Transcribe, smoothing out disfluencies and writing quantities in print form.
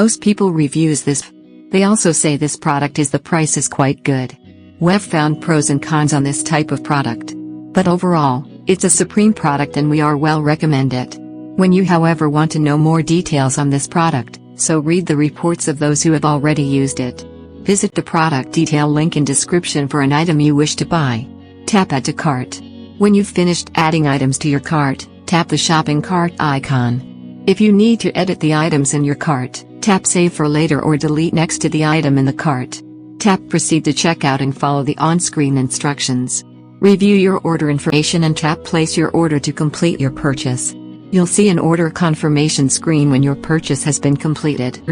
Most people reviews this. They also say this product the price is quite good. We've found pros and cons on this type of product. But overall, it's a supreme product and we are well recommend it. When you however want to know more details on this product, so read the reports of those who have already used it. Visit the product detail link in description for an item you wish to buy. Tap Add to Cart. When you've finished adding items to your cart, tap the shopping cart icon. If you need to edit the items in your cart, tap Save for later or delete next to the item in the cart. Tap Proceed to checkout and follow the on-screen instructions. Review your order information and tap Place your order to complete your purchase. You'll see an order confirmation screen when your purchase has been completed.